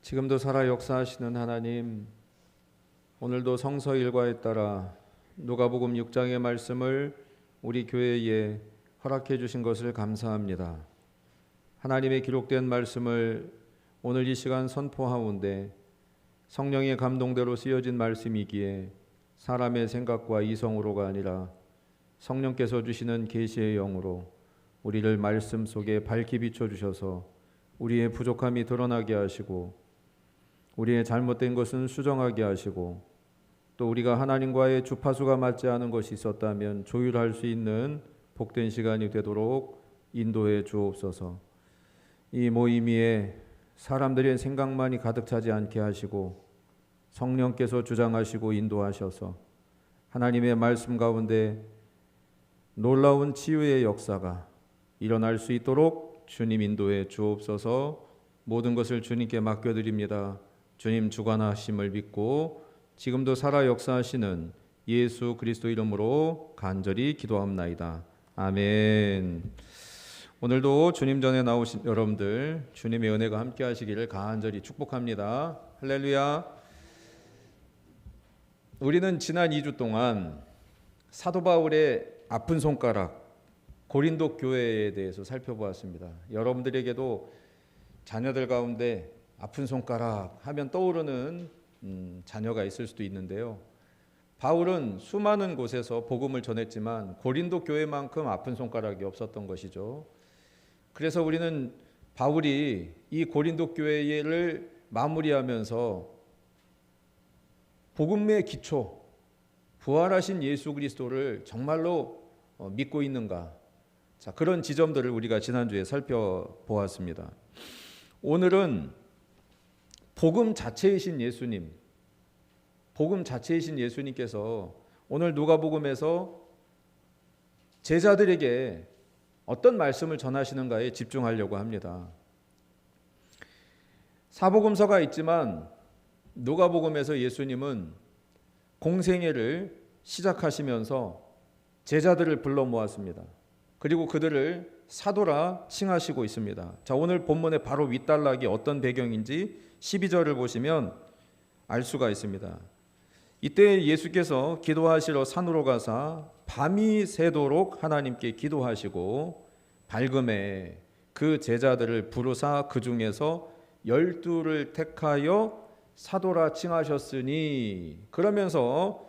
지금도 살아 역사하시는 하나님, 오늘도 성서 일과에 따라 누가복음 6장의 말씀을 우리 교회에 허락해 주신 것을 감사합니다. 하나님의 기록된 말씀을 오늘 이 시간 선포하온데 성령의 감동대로 쓰여진 말씀이기에 사람의 생각과 이성으로가 아니라 성령께서 주시는 계시의 영으로 우리를 말씀 속에 밝히 비춰주셔서 우리의 부족함이 드러나게 하시고 우리의 잘못된 것은 수정하게 하시고 또 우리가 하나님과의 주파수가 맞지 않은 것이 있었다면 조율할 수 있는 복된 시간이 되도록 인도해 주옵소서. 이 모임 위에 사람들의 생각만이 가득 차지 않게 하시고 성령께서 주장하시고 인도하셔서 하나님의 말씀 가운데 놀라운 치유의 역사가 일어날 수 있도록 주님 인도해 주옵소서. 모든 것을 주님께 맡겨드립니다. 주님 주관하심을 믿고 지금도 살아 역사하시는 예수 그리스도 이름으로 간절히 기도합나이다. 아멘. 오늘도 주님 전에 나오신 여러분들 주님의 은혜가 함께 하시기를 간절히 축복합니다. 할렐루야. 우리는 지난 2주 동안 사도 바울의 아픈 손가락 고린도 교회에 대해서 살펴보았습니다. 여러분들에게도 자녀들 가운데 아픈 손가락 하면 떠오르는 자녀가 있을 수도 있는데요. 바울은 수많은 곳에서 복음을 전했지만 고린도 교회만큼 아픈 손가락이 없었던 것이죠. 그래서 우리는 바울이 이 고린도 교회를 마무리하면서 복음의 기초, 부활하신 예수 그리스도를 정말로 믿고 있는가? 자, 그런 지점들을 우리가 지난주에 살펴보았습니다. 오늘은 복음 자체이신 예수님, 복음 자체이신 예수님께서 오늘 누가복음에서 제자들에게 어떤 말씀을 전하시는가에 집중하려고 합니다. 사복음서가 있지만 누가복음에서 예수님은 공생애를 시작하시면서 제자들을 불러 모았습니다. 그리고 그들을 사도라 칭하시고 있습니다. 자, 오늘 본문의 바로 윗단락이 어떤 배경인지 12절을 보시면 알 수가 있습니다. 이때 예수께서 기도하시러 산으로 가사 밤이 새도록 하나님께 기도하시고 밝음에 그 제자들을 부르사 그 중에서 12를 택하여 사도라 칭하셨으니, 그러면서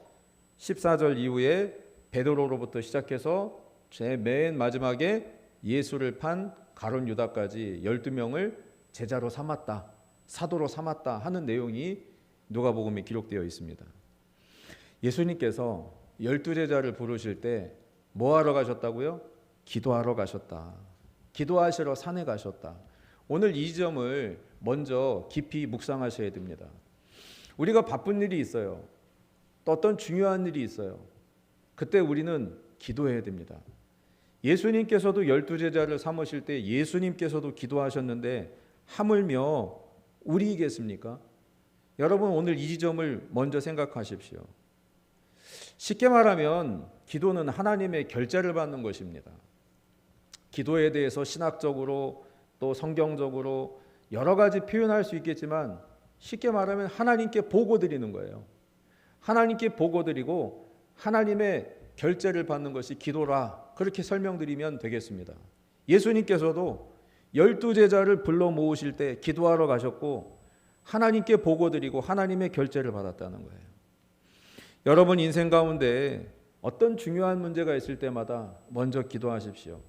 14절 이후에 베드로로부터 시작해서 제 맨 마지막에 예수를 판 가룟 유다까지 12명을 제자로 삼았다, 사도로 삼았다 하는 내용이 누가복음에 기록되어 있습니다. 예수님께서 12제자를 부르실 때 뭐하러 가셨다고요? 기도하러 가셨다. 기도하시러 산에 가셨다. 오늘 이 점을 먼저 깊이 묵상하셔야 됩니다. 우리가 바쁜 일이 있어요. 또 어떤 중요한 일이 있어요. 그때 우리는 기도해야 됩니다. 예수님께서도 12제자를 삼으실 때 예수님께서도 기도하셨는데 하물며 우리이겠습니까? 여러분, 오늘 이 지점을 먼저 생각하십시오. 쉽게 말하면 기도는 하나님의 결재를 받는 것입니다. 기도에 대해서 신학적으로 또 성경적으로 여러 가지 표현할 수 있겠지만 쉽게 말하면 하나님께 보고 드리는 거예요. 하나님께 보고 드리고 하나님의 결재를 받는 것이 기도라, 그렇게 설명드리면 되겠습니다. 예수님께서도 12제자를 불러 모으실 때 기도하러 가셨고 하나님께 보고 드리고 하나님의 결재를 받았다는 거예요. 여러분 인생 가운데 어떤 중요한 문제가 있을 때마다 먼저 기도하십시오.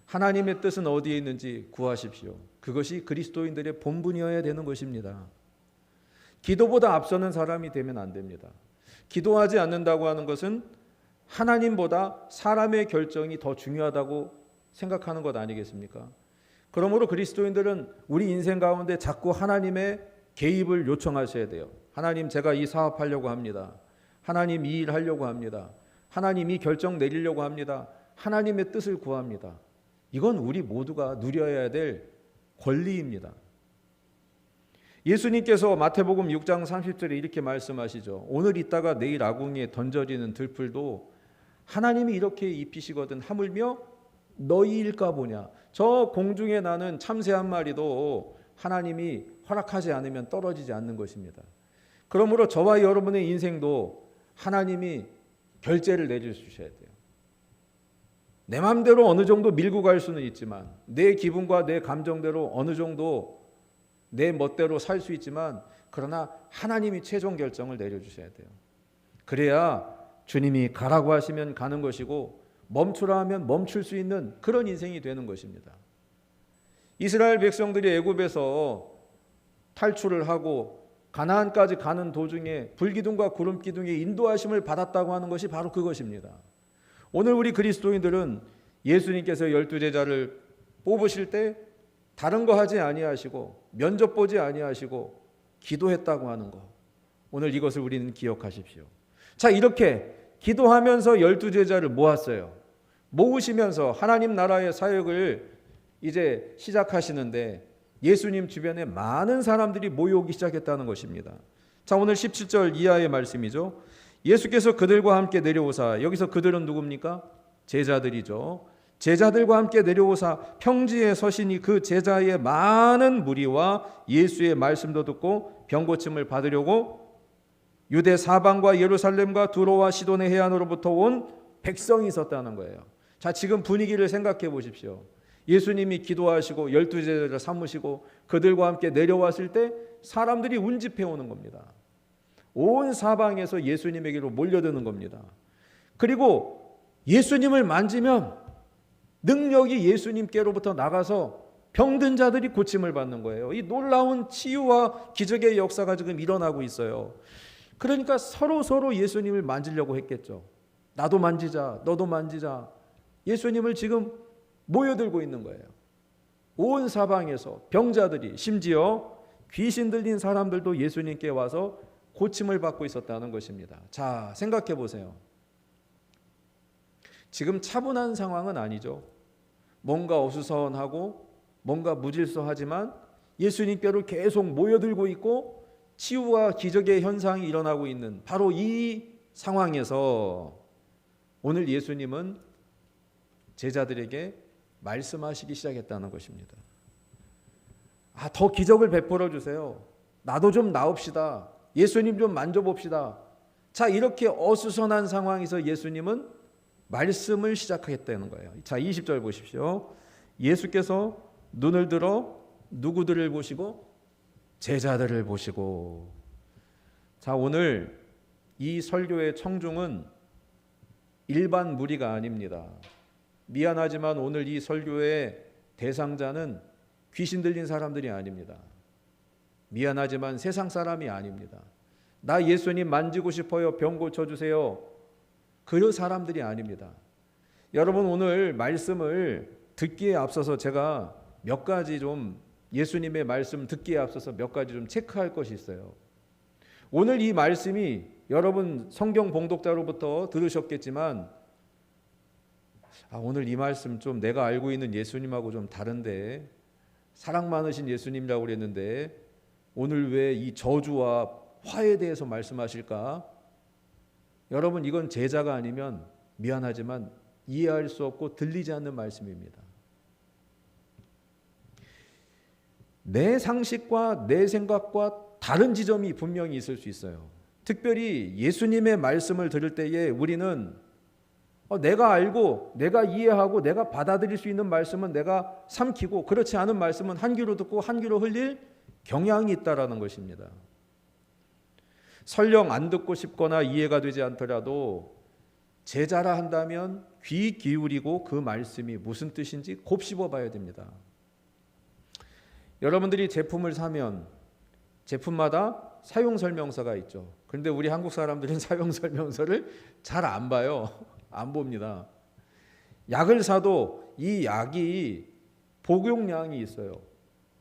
하나님의 뜻은 어디에 있는지 구하십시오. 그것이 그리스도인들의 본분이어야 되는 것입니다. 기도보다 앞서는 사람이 되면 안 됩니다. 기도하지 않는다고 하는 것은 하나님보다 사람의 결정이 더 중요하다고 생각하는 것 아니겠습니까? 그러므로 그리스도인들은 우리 인생 가운데 자꾸 하나님의 개입을 요청하셔야 돼요. 하나님, 제가 이 사업하려고 합니다. 하나님, 이 일 하려고 합니다. 하나님, 이 결정 내리려고 합니다. 하나님의 뜻을 구합니다. 이건 우리 모두가 누려야 될 권리입니다. 예수님께서 마태복음 6장 30절에 이렇게 말씀하시죠. 오늘 있다가 내일 아궁이에 던져지는 들풀도 하나님이 이렇게 입히시거든 하물며 너희일까 보냐. 저 공중에 나는 참새 한 마리도 하나님이 허락하지 않으면 떨어지지 않는 것입니다. 그러므로 저와 여러분의 인생도 하나님이 결제를 내주셔야 돼요. 내 마음대로 어느 정도 밀고 갈 수는 있지만, 내 기분과 내 감정대로 어느 정도 내 멋대로 살 수 있지만, 그러나 하나님이 최종 결정을 내려주셔야 돼요. 그래야 주님이 가라고 하시면 가는 것이고 멈추라 하면 멈출 수 있는 그런 인생이 되는 것입니다. 이스라엘 백성들이 애굽에서 탈출을 하고 가나안까지 가는 도중에 불기둥과 구름기둥의 인도하심을 받았다고 하는 것이 바로 그것입니다. 오늘 우리 그리스도인들은 예수님께서 12제자를 뽑으실 때 다른 거 하지 아니하시고 면접 보지 아니하시고 기도했다고 하는 것, 오늘 이것을 우리는 기억하십시오. 자, 이렇게 기도하면서 12제자를 모았어요. 모으시면서 하나님 나라의 사역을 이제 시작하시는데 예수님 주변에 많은 사람들이 모여오기 시작했다는 것입니다. 자, 오늘 17절 이하의 말씀이죠. 예수께서 그들과 함께 내려오사, 여기서 그들은 누굽니까? 제자들이죠. 제자들과 함께 내려오사 평지에 서시니 그 제자의 많은 무리와 예수의 말씀도 듣고 병고침을 받으려고 유대 사방과 예루살렘과 두로와 시돈의 해안으로부터 온 백성이 있었다는 거예요. 자, 지금 분위기를 생각해 보십시오. 예수님이 기도하시고 12제자를 삼으시고 그들과 함께 내려왔을 때 사람들이 운집해 오는 겁니다. 온 사방에서 예수님에게로 몰려드는 겁니다. 그리고 예수님을 만지면 능력이 예수님께로부터 나가서 병든 자들이 고침을 받는 거예요. 이 놀라운 치유와 기적의 역사가 지금 일어나고 있어요. 그러니까 서로 예수님을 만지려고 했겠죠. 나도 만지자, 너도 만지자. 예수님을 지금 모여들고 있는 거예요. 온 사방에서 병자들이, 심지어 귀신 들린 사람들도 예수님께 와서 고침을 받고 있었다는 것입니다. 자, 생각해 보세요. 지금 차분한 상황은 아니죠. 뭔가 어수선하고 뭔가 무질서하지만 예수님께로 계속 모여들고 있고 치유와 기적의 현상이 일어나고 있는 바로 이 상황에서 오늘 예수님은 제자들에게 말씀하시기 시작했다는 것입니다. 더 기적을 베풀어 주세요. 나도 좀 나옵시다. 예수님 좀 만져봅시다. 자, 이렇게 어수선한 상황에서 예수님은 말씀을 시작하겠다는 거예요. 자, 20절 보십시오. 예수께서 눈을 들어 누구들을 보시고? 제자들을 보시고. 자, 오늘 이 설교의 청중은 일반 무리가 아닙니다. 미안하지만 오늘 이 설교의 대상자는 귀신 들린 사람들이 아닙니다. 미안하지만 세상 사람이 아닙니다. 나 예수님 만지고 싶어요. 병 고쳐주세요. 그런 사람들이 아닙니다. 여러분, 오늘 말씀을 듣기에 앞서서 제가 몇 가지 좀 예수님의 말씀 듣기에 앞서서 몇 가지 좀 체크할 것이 있어요. 오늘 이 말씀이 여러분 성경 봉독자로부터 들으셨겠지만 오늘 이 말씀 좀 내가 알고 있는 예수님하고 좀 다른데, 사랑 많으신 예수님이라고 그랬는데 오늘 왜 이 저주와 화에 대해서 말씀하실까? 여러분, 이건 제자가 아니면 미안하지만 이해할 수 없고 들리지 않는 말씀입니다. 내 상식과 내 생각과 다른 지점이 분명히 있을 수 있어요. 특별히 예수님의 말씀을 들을 때에 우리는 내가 알고 내가 이해하고 내가 받아들일 수 있는 말씀은 내가 삼키고, 그렇지 않은 말씀은 한 귀로 듣고 한 귀로 흘릴 경향이 있다라는 것입니다. 설령 안 듣고 싶거나 이해가 되지 않더라도 제자라 한다면 귀 기울이고 그 말씀이 무슨 뜻인지 곱씹어 봐야 됩니다. 여러분들이 제품을 사면 제품마다 사용 설명서가 있죠. 그런데 우리 한국 사람들은 사용 설명서를 잘 안 봐요. 안 봅니다. 약을 사도 이 약이 복용량이 있어요.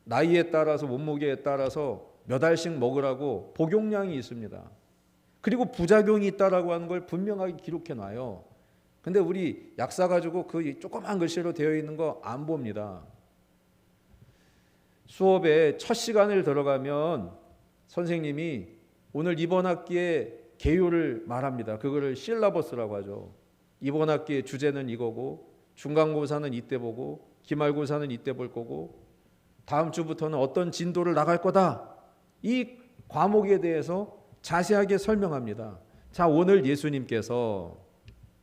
나이에 따라서 몸무게에 따라서 몇 알씩 먹으라고 복용량이 있습니다. 그리고 부작용이 있다라고 하는 걸 분명하게 기록해 놔요. 근데 우리 약 사가지고 그 조그만 글씨로 되어 있는 거 안 봅니다. 수업에 첫 시간을 들어가면 선생님이 오늘 이번 학기에 개요를 말합니다. 그거를 실라버스라고 하죠. 이번 학기의 주제는 이거고, 중간고사는 이때 보고, 기말고사는 이때 볼 거고, 다음 주부터는 어떤 진도를 나갈 거다. 이 과목에 대해서 자세하게 설명합니다. 자, 오늘 예수님께서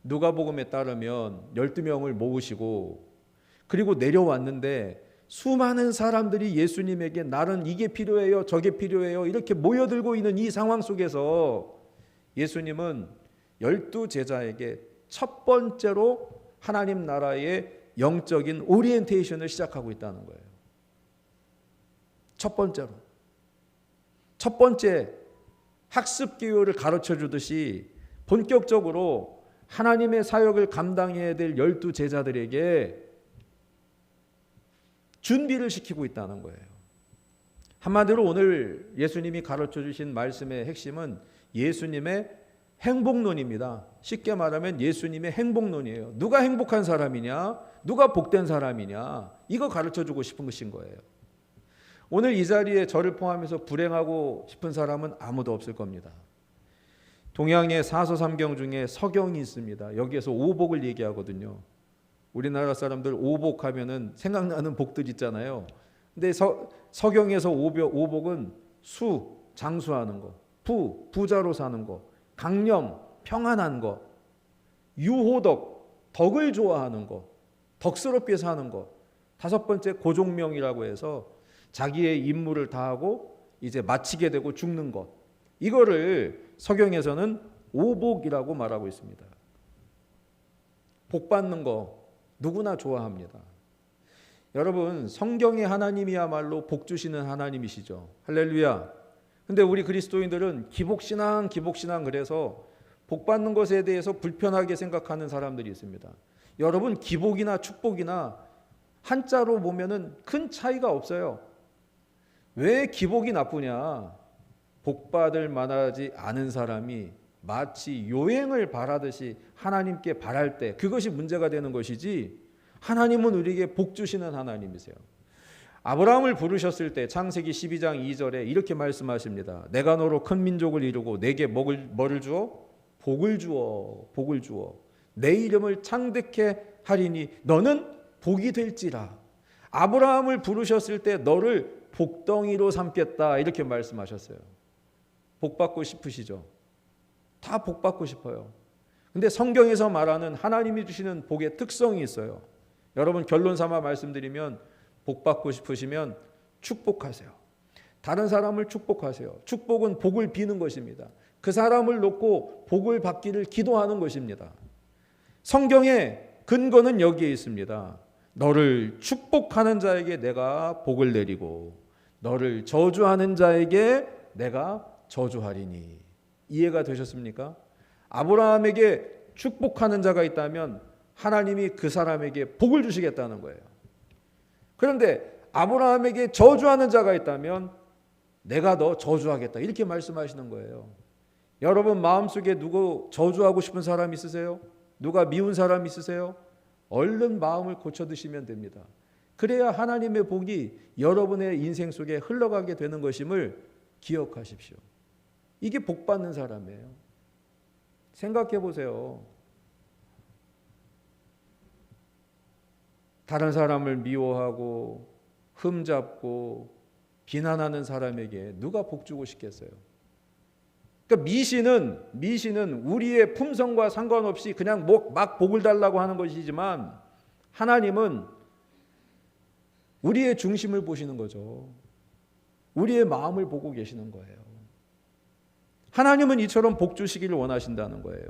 누가복음에 따르면 12명을 모으시고 그리고 내려왔는데 수많은 사람들이 예수님에게 나는 이게 필요해요, 저게 필요해요 이렇게 모여들고 있는 이 상황 속에서 예수님은 12제자에게 첫 번째로 하나님 나라의 영적인 오리엔테이션을 시작하고 있다는 거예요. 첫 번째로. 첫 번째 학습 기호를 가르쳐 주듯이 본격적으로 하나님의 사역을 감당해야 될 12제자들에게 준비를 시키고 있다는 거예요. 한마디로 오늘 예수님이 가르쳐 주신 말씀의 핵심은 예수님의 행복론입니다. 쉽게 말하면 예수님의 행복론이에요. 누가 행복한 사람이냐? 누가 복된 사람이냐? 이거 가르쳐 주고 싶은 것인 거예요. 오늘 이 자리에 저를 포함해서 불행하고 싶은 사람은 아무도 없을 겁니다. 동양의 사서삼경 중에 서경이 있습니다. 여기에서 오복을 얘기하거든요. 우리나라 사람들 오복하면은 생각나는 복들 있잖아요. 근데 서경에서 오복은 수, 장수하는 거, 부자로 사는 거, 강령, 평안한 거, 유호덕, 덕을 좋아하는 거, 덕스럽게 사는 거. 다섯 번째 고종명이라고 해서 자기의 임무를 다하고 이제 마치게 되고 죽는 것. 이거를 서경에서는 오복이라고 말하고 있습니다. 복 받는 거 누구나 좋아합니다. 여러분, 성경의 하나님이야말로 복 주시는 하나님이시죠. 할렐루야. 근데 우리 그리스도인들은 기복신앙 그래서 복 받는 것에 대해서 불편하게 생각하는 사람들이 있습니다. 여러분, 기복이나 축복이나 한자로 보면은 큰 차이가 없어요. 왜 기복이 나쁘냐? 복 받을 만하지 않은 사람이 마치 요행을 바라듯이 하나님께 바랄 때 그것이 문제가 되는 것이지, 하나님은 우리에게 복 주시는 하나님이세요. 아브라함을 부르셨을 때 창세기 12장 2절에 이렇게 말씀하십니다. 내가 너로 큰 민족을 이루고 내게 뭐를 주어? 복을 주어 내 이름을 창대케 하리니 너는 복이 될지라. 아브라함을 부르셨을 때 너를 복덩이로 삼겠다 이렇게 말씀하셨어요. 복 받고 싶으시죠? 다 복 받고 싶어요. 근데 성경에서 말하는 하나님이 주시는 복의 특성이 있어요. 여러분, 결론 삼아 말씀드리면 복 받고 싶으시면 축복하세요. 다른 사람을 축복하세요. 축복은 복을 비는 것입니다. 그 사람을 놓고 복을 받기를 기도하는 것입니다. 성경의 근거는 여기에 있습니다. 너를 축복하는 자에게 내가 복을 내리고 너를 저주하는 자에게 내가 저주하리니. 이해가 되셨습니까? 아브라함에게 축복하는 자가 있다면 하나님이 그 사람에게 복을 주시겠다는 거예요. 그런데 아브라함에게 저주하는 자가 있다면 내가 너 저주하겠다 이렇게 말씀하시는 거예요. 여러분, 마음속에 누구 저주하고 싶은 사람 있으세요? 누가 미운 사람 있으세요? 얼른 마음을 고쳐드시면 됩니다. 그래야 하나님의 복이 여러분의 인생 속에 흘러가게 되는 것임을 기억하십시오. 이게 복 받는 사람이에요. 생각해 보세요. 다른 사람을 미워하고 흠잡고 비난하는 사람에게 누가 복 주고 싶겠어요? 그러니까 미신은 우리의 품성과 상관없이 그냥 막 복을 달라고 하는 것이지만 하나님은 우리의 중심을 보시는 거죠. 우리의 마음을 보고 계시는 거예요. 하나님은 이처럼 복 주시기를 원하신다는 거예요.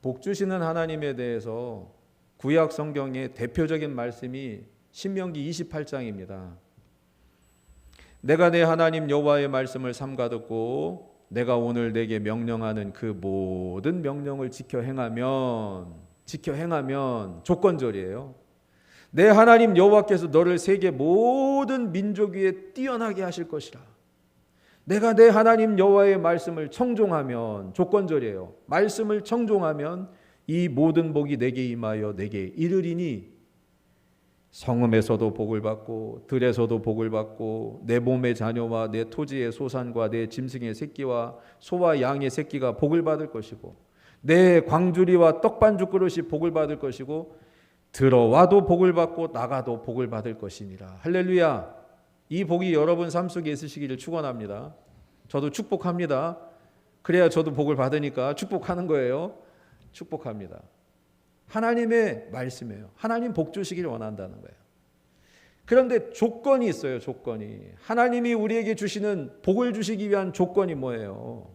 복 주시는 하나님에 대해서 구약 성경의 대표적인 말씀이 신명기 28장입니다. 내가 내 하나님 여호와의 말씀을 삼가 듣고 내가 오늘 내게 명령하는 그 모든 명령을 지켜 행하면 조건절이에요. 내 하나님 여호와께서 너를 세계 모든 민족 위에 뛰어나게 하실 것이라. 내가 내 하나님 여호와의 말씀을 청종하면, 조건절이에요. 말씀을 청종하면 이 모든 복이 내게 임하여 내게 이르리니 성읍에서도 복을 받고 들에서도 복을 받고 내 몸의 자녀와 내 토지의 소산과 내 짐승의 새끼와 소와 양의 새끼가 복을 받을 것이고 내 광주리와 떡반죽 그릇이 복을 받을 것이고 들어와도 복을 받고 나가도 복을 받을 것이니라. 할렐루야. 이 복이 여러분 삶 속에 있으시기를 축원합니다. 저도 축복합니다. 그래야 저도 복을 받으니까 축복하는 거예요. 축복합니다. 하나님의 말씀이에요. 하나님 복 주시기를 원한다는 거예요. 그런데 조건이 있어요. 조건이. 하나님이 우리에게 주시는 복을 주시기 위한 조건이 뭐예요?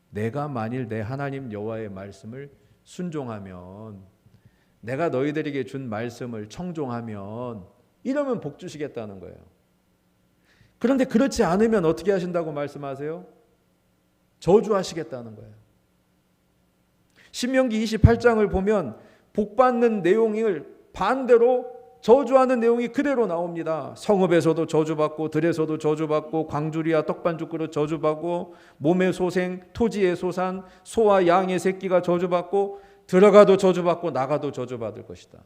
내가 만일 내 하나님 여호와의 말씀을 순종하면, 내가 너희들에게 준 말씀을 청종하면, 이러면 복 주시겠다는 거예요. 그런데 그렇지 않으면 어떻게 하신다고 말씀하세요? 저주하시겠다는 거예요. 신명기 28장을 보면 복 받는 내용을 반대로 저주하는 내용이 그대로 나옵니다. 성읍에서도 저주받고, 들에서도 저주받고, 광주리와 떡반죽 그릇 저주받고, 몸의 소생, 토지의 소산, 소와 양의 새끼가 저주받고, 들어가도 저주받고 나가도 저주받을 것이다.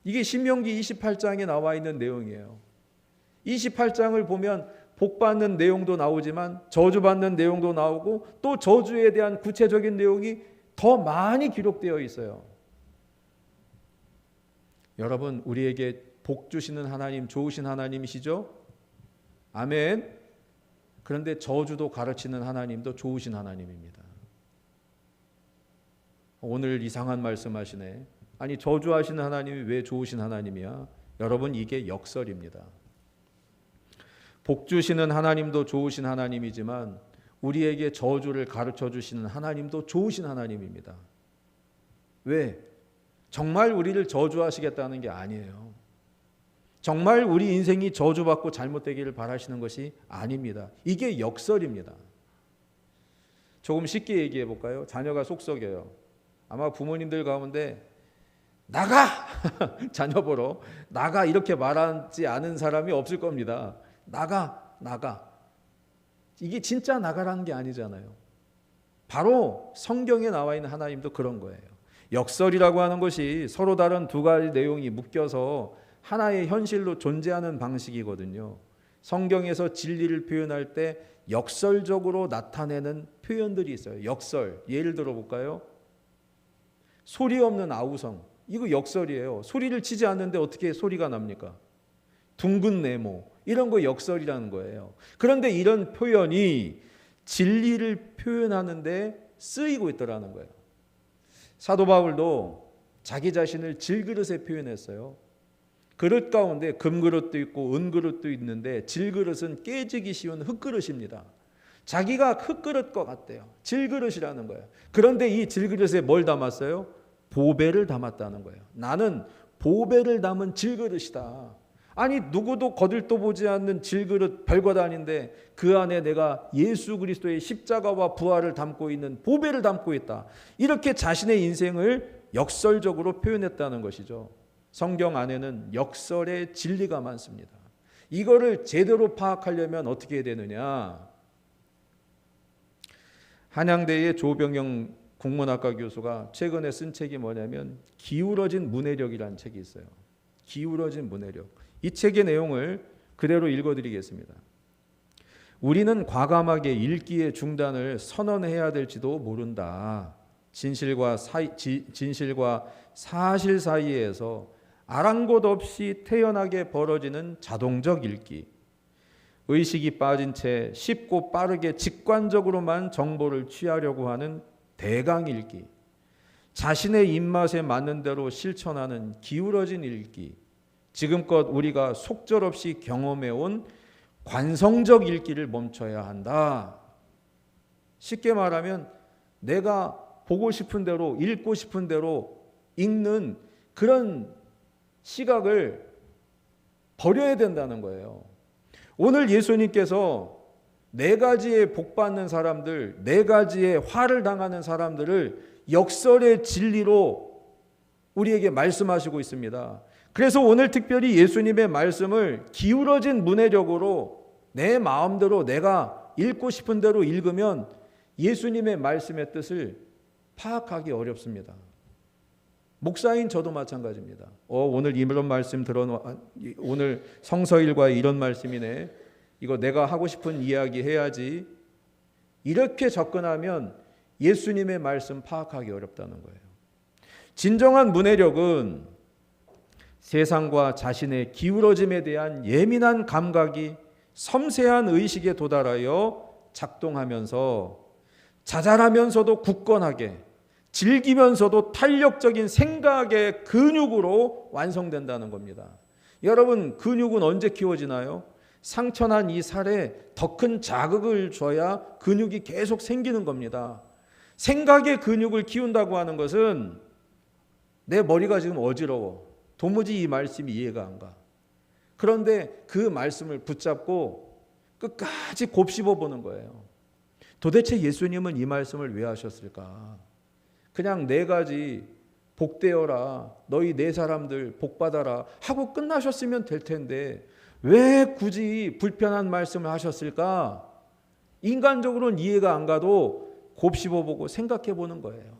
이게 신명기 28장에 나와 있는 내용이에요. 28장을 보면 복받는 내용도 나오지만 저주받는 내용도 나오고, 또 저주에 대한 구체적인 내용이 더 많이 기록되어 있어요. 여러분, 우리에게 복 주시는 하나님, 좋으신 하나님이시죠? 아멘. 그런데 저주도 가르치는 하나님도 좋으신 하나님입니다. 오늘 이상한 말씀하시네. 아니, 저주하시는 하나님이 왜 좋으신 하나님이야? 여러분, 이게 역설입니다. 복 주시는 하나님도 좋으신 하나님이지만 우리에게 저주를 가르쳐 주시는 하나님도 좋으신 하나님입니다. 왜? 정말 우리를 저주하시겠다는 게 아니에요. 정말 우리 인생이 저주받고 잘못되기를 바라시는 것이 아닙니다. 이게 역설입니다. 조금 쉽게 얘기해 볼까요? 자녀가 속썩여요. 아마 부모님들 가운데 나가! 자녀 보러 나가 이렇게 말하지 않은 사람이 없을 겁니다. 나가, 나가. 이게 진짜 나가라는 게 아니잖아요. 바로 성경에 나와 있는 하나님도 그런 거예요. 역설이라고 하는 것이 서로 다른 두 가지 내용이 묶여서 하나의 현실로 존재하는 방식이거든요. 성경에서 진리를 표현할 때 역설적으로 나타내는 표현들이 있어요. 역설. 예를 들어 볼까요? 소리 없는 아우성. 이거 역설이에요. 소리를 치지 않는데 어떻게 소리가 납니까? 둥근 네모. 이런 거 역설이라는 거예요. 그런데 이런 표현이 진리를 표현하는데 쓰이고 있더라는 거예요. 사도 바울도 자기 자신을 질그릇에 표현했어요. 그릇 가운데 금그릇도 있고 은그릇도 있는데 질그릇은 깨지기 쉬운 흙그릇입니다. 자기가 흙그릇과 같대요. 질그릇이라는 거예요. 그런데 이 질그릇에 뭘 담았어요? 보배를 담았다는 거예요. 나는 보배를 담은 질그릇이다. 아니, 누구도 거들떠 보지 않는 질그릇 별것 아닌데 그 안에 내가 예수 그리스도의 십자가와 부활을 담고 있는 보배를 담고 있다. 이렇게 자신의 인생을 역설적으로 표현했다는 것이죠. 성경 안에는 역설의 진리가 많습니다. 이거를 제대로 파악하려면 어떻게 해야 되느냐? 한양대의 조병영 국문학과 교수가 최근에 쓴 책이 뭐냐면 기울어진 문해력이라는 책이 있어요. 기울어진 문해력. 이 책의 내용을 그대로 읽어드리겠습니다. 우리는 과감하게 읽기의 중단을 선언해야 될지도 모른다. 진실과 사실 사이에서 아랑곳 없이 태연하게 벌어지는 자동적 읽기. 의식이 빠진 채 쉽고 빠르게 직관적으로만 정보를 취하려고 하는 대강 읽기. 자신의 입맛에 맞는 대로 실천하는 기울어진 읽기. 지금껏 우리가 속절없이 경험해온 관성적 읽기를 멈춰야 한다. 쉽게 말하면 내가 보고 싶은 대로 읽고 싶은 대로 읽는 그런 시각을 버려야 된다는 거예요. 오늘 예수님께서 네 가지의 복받는 사람들, 네 가지의 화를 당하는 사람들을 역설의 진리로 우리에게 말씀하시고 있습니다. 그래서 오늘 특별히 예수님의 말씀을 기울어진 문해력으로 내 마음대로 내가 읽고 싶은 대로 읽으면 예수님의 말씀의 뜻을 파악하기 어렵습니다. 목사인 저도 마찬가지입니다. 오늘 이런 말씀 오늘 성서일과에 이런 말씀이네. 이거 내가 하고 싶은 이야기 해야지. 이렇게 접근하면 예수님의 말씀 파악하기 어렵다는 거예요. 진정한 문해력은 세상과 자신의 기울어짐에 대한 예민한 감각이 섬세한 의식에 도달하여 작동하면서 자잘하면서도 굳건하게, 즐기면서도 탄력적인 생각의 근육으로 완성된다는 겁니다. 여러분, 근육은 언제 키워지나요? 상처난 이 살에 더 큰 자극을 줘야 근육이 계속 생기는 겁니다. 생각의 근육을 키운다고 하는 것은 내 머리가 지금 어지러워. 도무지 이 말씀이 이해가 안 가. 그런데 그 말씀을 붙잡고 끝까지 곱씹어 보는 거예요. 도대체 예수님은 이 말씀을 왜 하셨을까? 그냥 네 가지 복되어라, 너희 네 사람들 복받아라 하고 끝나셨으면 될 텐데 왜 굳이 불편한 말씀을 하셨을까? 인간적으로는 이해가 안 가도 곱씹어 보고 생각해 보는 거예요.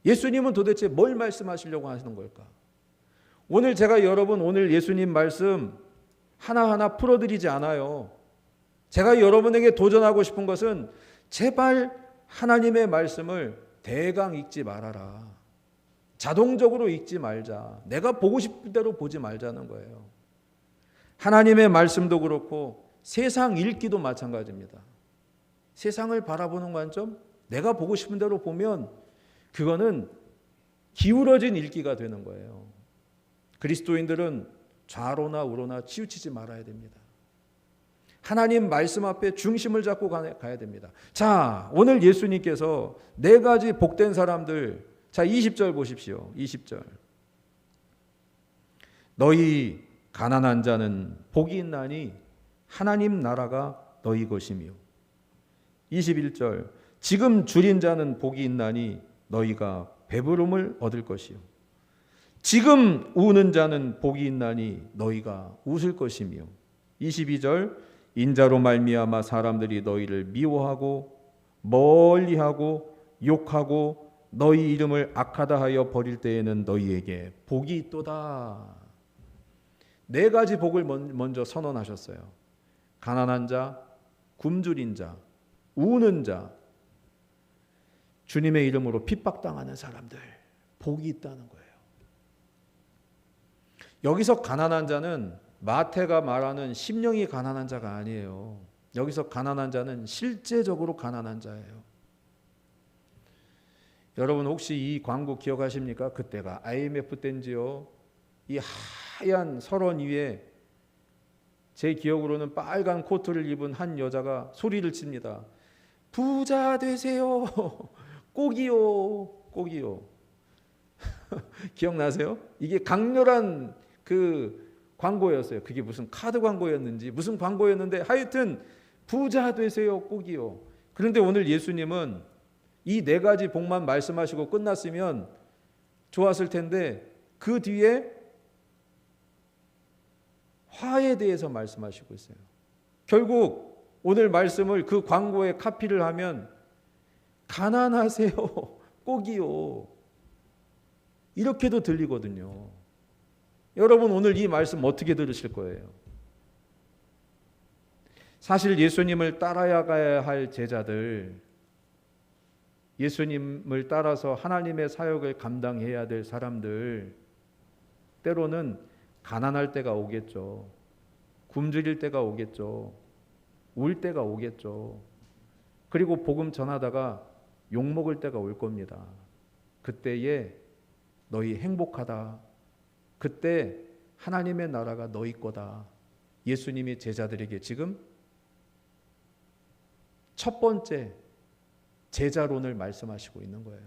예수님은 도대체 뭘 말씀하시려고 하시는 걸까? 오늘 제가 여러분 오늘 예수님 말씀 하나하나 풀어드리지 않아요. 제가 여러분에게 도전하고 싶은 것은 제발 하나님의 말씀을 대강 읽지 말아라. 자동적으로 읽지 말자. 내가 보고 싶은 대로 보지 말자는 거예요. 하나님의 말씀도 그렇고 세상 읽기도 마찬가지입니다. 세상을 바라보는 관점, 내가 보고 싶은 대로 보면 그거는 기울어진 읽기가 되는 거예요. 그리스도인들은 좌로나 우로나 치우치지 말아야 됩니다. 하나님 말씀 앞에 중심을 잡고 가야 됩니다. 자, 오늘 예수님께서 네 가지 복된 사람들, 자 20절 보십시오. 20절. 너희 가난한 자는 복이 있나니 하나님 나라가 너희 것이며. 21절. 지금 줄인 자는 복이 있나니 너희가 배부름을 얻을 것이요. 지금 우는 자는 복이 있나니 너희가 웃을 것이며. 22절. 인자로 말미암아 사람들이 너희를 미워하고 멀리하고 욕하고 너희 이름을 악하다 하여 버릴 때에는 너희에게 복이 있도다. 네 가지 복을 먼저 선언하셨어요. 가난한 자, 굶주린 자, 우는 자, 주님의 이름으로 핍박당하는 사람들, 복이 있다는 거예요. 여기서 가난한 자는 마태가 말하는 심령이 가난한 자가 아니에요. 여기서 가난한 자는 실제적으로 가난한 자예요. 여러분 혹시 이 광고 기억하십니까? 그때가 IMF 때인지요. 이 하얀 설원 위에 제 기억으로는 빨간 코트를 입은 한 여자가 소리를 칩니다. 부자 되세요. 꼭이요. 꼭이요. 기억나세요? 이게 강렬한 그 광고였어요. 그게 무슨 카드 광고였는지 무슨 광고였는데 하여튼 부자 되세요 꼭이요. 그런데 오늘 예수님은 이 네 가지 복만 말씀하시고 끝났으면 좋았을 텐데 그 뒤에 화에 대해서 말씀하시고 있어요. 결국 오늘 말씀을 그 광고에 카피를 하면 가난하세요 꼭이요. 이렇게도 들리거든요. 여러분 오늘 이 말씀 어떻게 들으실 거예요? 사실 예수님을 따라가야 할 제자들, 예수님을 따라서 하나님의 사역을 감당해야 될 사람들, 때로는 가난할 때가 오겠죠. 굶주릴 때가 오겠죠. 울 때가 오겠죠. 그리고 복음 전하다가 욕먹을 때가 올 겁니다. 그때에 너희 행복하다. 그때 하나님의 나라가 너희 거다. 예수님이 제자들에게 지금 첫 번째 제자론을 말씀하시고 있는 거예요.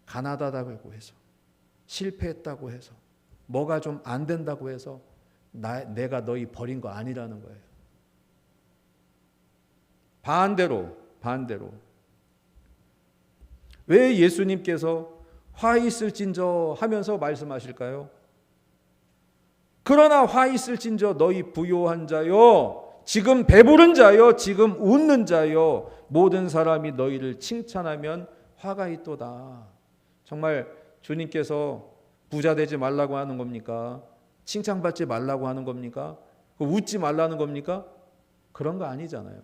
가난하다고 해서, 실패했다고 해서, 뭐가 좀 안 된다고 해서 내가 너희 버린 거 아니라는 거예요. 반대로 왜 예수님께서 화 있을진저 하면서 말씀하실까요? 그러나 화 있을진저 너희 부요한 자여, 지금 배부른 자여, 지금 웃는 자여, 모든 사람이 너희를 칭찬하면 화가 있도다. 정말 주님께서 부자 되지 말라고 하는 겁니까? 칭찬받지 말라고 하는 겁니까? 웃지 말라는 겁니까? 그런 거 아니잖아요.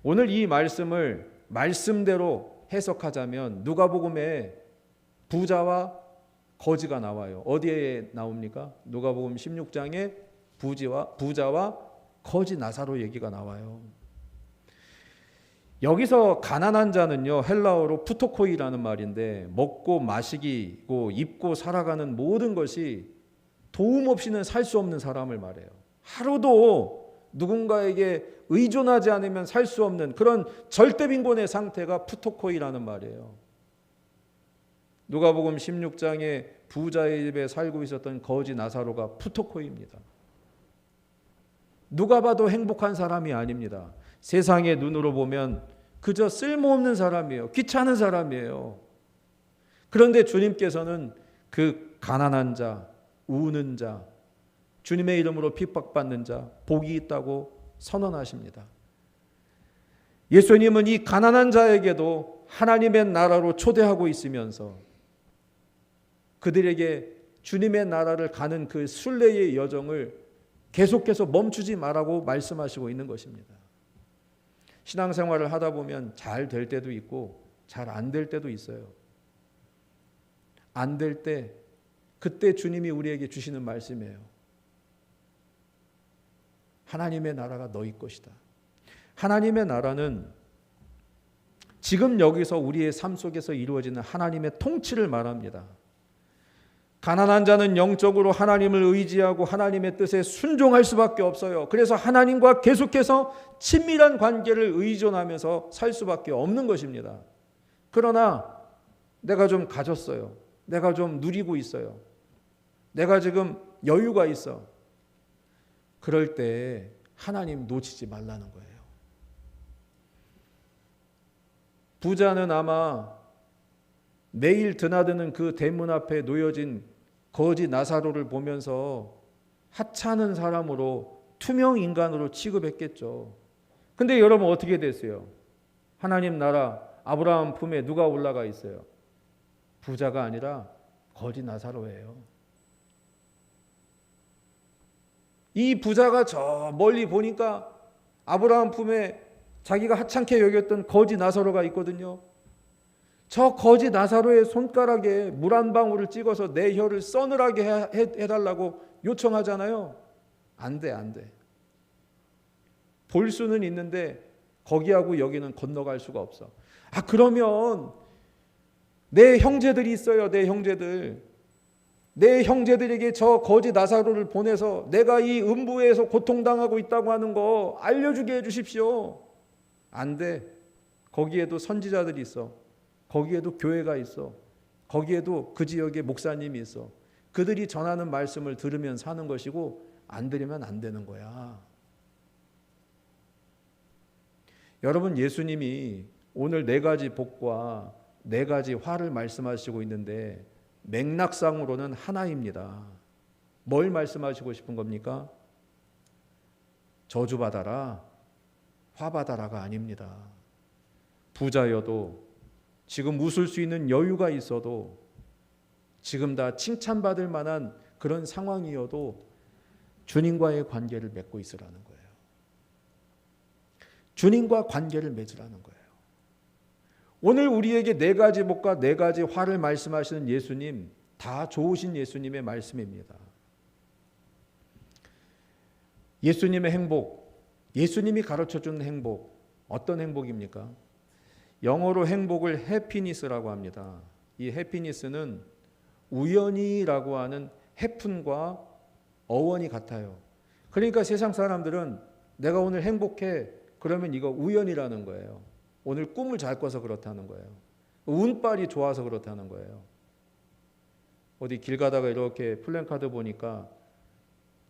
오늘 이 말씀을 말씀대로 해석하자면 누가복음에 부자와 거지가 나와요. 어디에 나옵니까? 누가복음 16장에 부자와 거지 나사로 얘기가 나와요. 여기서 가난한 자는요, 헬라어로 푸토코이라는 말인데 먹고 마시고 입고 살아가는 모든 것이 도움 없이는 살 수 없는 사람을 말해요. 하루도 누군가에게 의존하지 않으면 살 수 없는 그런 절대빈곤의 상태가 푸토코이라는 말이에요. 누가복음 16장에 부자의 집에 살고 있었던 거지 나사로가 푸토코이입니다. 누가 봐도 행복한 사람이 아닙니다. 세상의 눈으로 보면 그저 쓸모없는 사람이에요. 귀찮은 사람이에요. 그런데 주님께서는 그 가난한 자, 우는 자, 주님의 이름으로 핍박받는 자, 복이 있다고 선언하십니다. 예수님은 이 가난한 자에게도 하나님의 나라로 초대하고 있으면서 그들에게 주님의 나라를 가는 그 순례의 여정을 계속해서 멈추지 말라고 말씀하시고 있는 것입니다. 신앙생활을 하다 보면 잘 될 때도 있고 잘 안 될 때도 있어요. 안 될 때 그때 주님이 우리에게 주시는 말씀이에요. 하나님의 나라가 너희 것이다. 하나님의 나라는 지금 여기서 우리의 삶 속에서 이루어지는 하나님의 통치를 말합니다. 가난한 자는 영적으로 하나님을 의지하고 하나님의 뜻에 순종할 수밖에 없어요. 그래서 하나님과 계속해서 친밀한 관계를 의존하면서 살 수밖에 없는 것입니다. 그러나 내가 좀 가졌어요. 내가 좀 누리고 있어요. 내가 지금 여유가 있어. 그럴 때 하나님 놓치지 말라는 거예요. 부자는 아마 매일 드나드는 그 대문 앞에 놓여진 거지 나사로를 보면서 하찮은 사람으로 투명 인간으로 취급했겠죠. 근데 여러분 어떻게 됐어요? 하나님 나라 아브라함 품에 누가 올라가 있어요? 부자가 아니라 거지 나사로예요. 이 부자가 저 멀리 보니까 아브라함 품에 자기가 하찮게 여겼던 거지 나사로가 있거든요. 저 거지 나사로의 손가락에 물 한 방울을 찍어서 내 혀를 서늘하게 해달라고 요청하잖아요. 안 돼, 안 돼. 볼 수는 있는데 거기하고 여기는 건너갈 수가 없어. 그러면 내 형제들이 있어요. 내 형제들. 내 형제들에게 저 거지 나사로를 보내서 내가 이 음부에서 고통당하고 있다고 하는 거 알려주게 해주십시오. 안 돼. 거기에도 선지자들이 있어. 거기에도 교회가 있어. 거기에도 그 지역에 목사님이 있어. 그들이 전하는 말씀을 들으면 사는 것이고 안 들으면 안 되는 거야. 여러분, 예수님이 오늘 4가지 복과 4가지 화를 말씀하시고 있는데 맥락상으로는 하나입니다. 뭘 말씀하시고 싶은 겁니까? 저주받아라, 화받아라가 아닙니다. 부자여도 지금 웃을 수 있는 여유가 있어도 지금 다 칭찬받을 만한 그런 상황이어도 주님과의 관계를 맺고 있으라는 거예요. 주님과 관계를 맺으라는 거예요. 오늘 우리에게 4가지 복과 4가지 화를 말씀하시는 예수님, 다 좋으신 예수님의 말씀입니다. 예수님의 행복, 예수님이 가르쳐준 행복, 어떤 행복입니까? 영어로 행복을 해피니스라고 합니다. 이 해피니스는 우연히라고 하는 해픈과 어원이 같아요. 그러니까 세상 사람들은 내가 오늘 행복해, 그러면 이거 우연이라는 거예요. 오늘 꿈을 잘 꿔서 그렇다는 거예요. 운빨이 좋아서 그렇다는 거예요. 어디 길 가다가 이렇게 플랜카드 보니까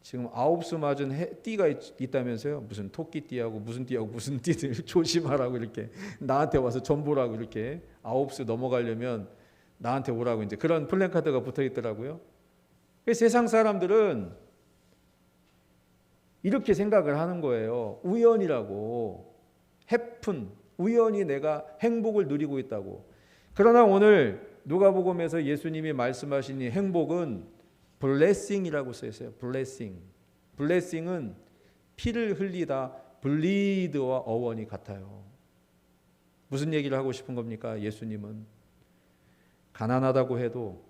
지금 9수 맞은 띠가 있다면서요. 무슨 토끼띠하고 무슨 띠하고 무슨 띠들 조심하라고 이렇게 나한테 와서 전보라고 이렇게 9수 넘어가려면 나한테 오라고 이제 그런 플랜카드가 붙어 있더라고요. 세상 사람들은 이렇게 생각을 하는 거예요. 우연이라고. 해픈, 우연히 내가 행복을 누리고 있다고. 그러나 오늘 누가복음에서 예수님이 말씀하신 이 행복은 블레싱이라고 써 있어요. 블레싱. 블레싱은 피를 흘리다 블리드와 어원이 같아요. 무슨 얘기를 하고 싶은 겁니까? 예수님은 가난하다고 해도,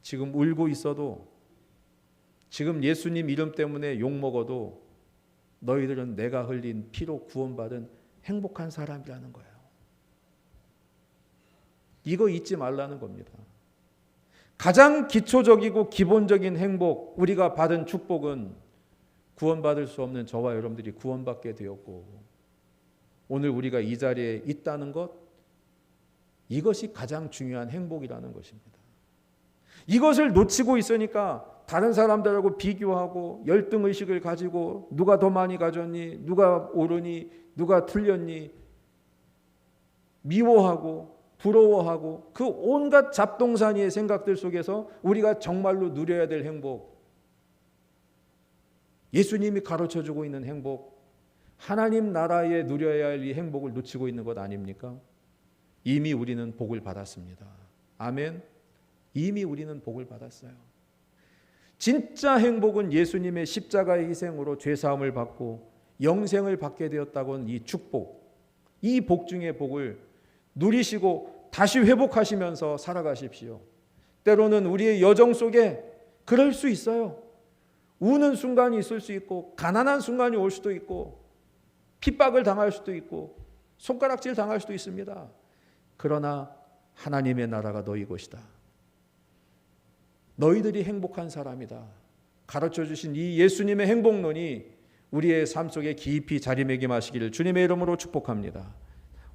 지금 울고 있어도, 지금 예수님 이름 때문에 욕먹어도 너희들은 내가 흘린 피로 구원받은 행복한 사람이라는 거예요. 이거 잊지 말라는 겁니다. 가장 기초적이고 기본적인 행복, 우리가 받은 축복은 구원받을 수 없는 저와 여러분들이 구원받게 되었고, 오늘 우리가 이 자리에 있다는 것, 이것이 가장 중요한 행복이라는 것입니다. 이것을 놓치고 있으니까 다른 사람들하고 비교하고 열등의식을 가지고 누가 더 많이 가졌니, 누가 옳으니, 누가 틀렸니, 미워하고 부러워하고 그 온갖 잡동사니의 생각들 속에서 우리가 정말로 누려야 될 행복, 예수님이 가르쳐주고 있는 행복, 하나님 나라에 누려야 할 이 행복을 놓치고 있는 것 아닙니까? 이미 우리는 복을 받았습니다. 아멘. 이미 우리는 복을 받았어요. 진짜 행복은 예수님의 십자가의 희생으로 죄사함을 받고 영생을 받게 되었다고는 이 축복, 이 복 중의 복을 누리시고 다시 회복하시면서 살아가십시오. 때로는 우리의 여정 속에 그럴 수 있어요. 우는 순간이 있을 수 있고, 가난한 순간이 올 수도 있고, 핍박을 당할 수도 있고, 손가락질 당할 수도 있습니다. 그러나 하나님의 나라가 너희 것이다. 너희들이 행복한 사람이다. 가르쳐 주신 이 예수님의 행복론이 우리의 삶 속에 깊이 자리매김하시기를 주님의 이름으로 축복합니다.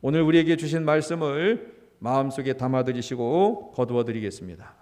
오늘 우리에게 주신 말씀을 마음속에 담아드리시고 거두어 드리겠습니다.